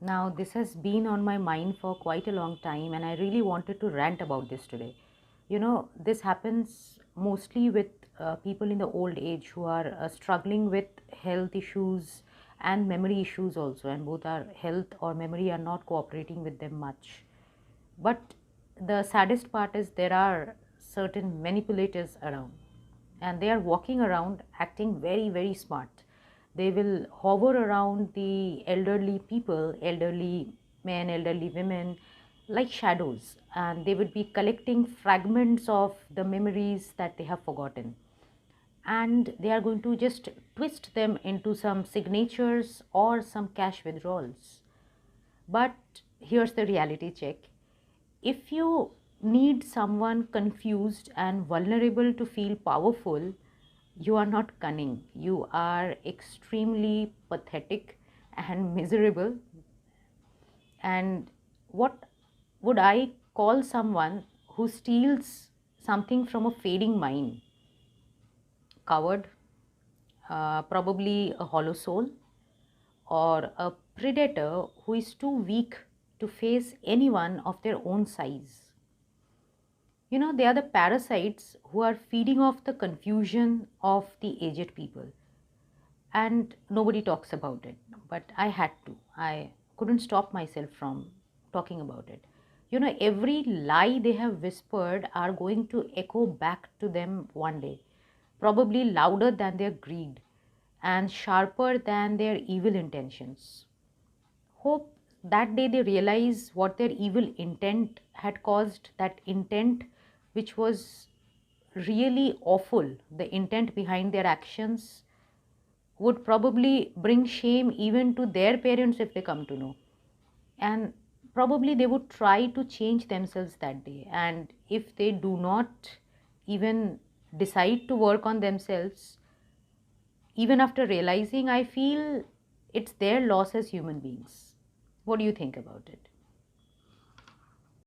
Now, this has been on my mind for quite a long time, and I really wanted to rant about this today. This happens mostly with people in the old age who are struggling with health issues and memory issues also, and both our health or memory are not cooperating with them much. But the saddest part is there are certain manipulators around, and they are walking around acting very, very smart. They will hover around the elderly people, elderly men, elderly women, like shadows, and they would be collecting fragments of the memories that they have forgotten. And they are going to just twist them into some signatures or some cash withdrawals. But here's the reality check. If you need someone confused and vulnerable to feel powerful, you are not cunning. You are extremely pathetic and miserable. And what would I call someone who steals something from a fading mine? Coward, probably a hollow soul, or a predator who is too weak to face anyone of their own size. They are the parasites who are feeding off the confusion of the aged people. And nobody talks about it. But I had to. I couldn't stop myself from talking about it. Every lie they have whispered are going to echo back to them one day, probably louder than their greed and sharper than their evil intentions. Hope that day they realize what their evil intent had caused, that intent which was really awful, the intent behind their actions would probably bring shame even to their parents if they come to know. And probably they would try to change themselves that day. And if they do not even decide to work on themselves, even after realizing, I feel it's their loss as human beings. What do you think about it?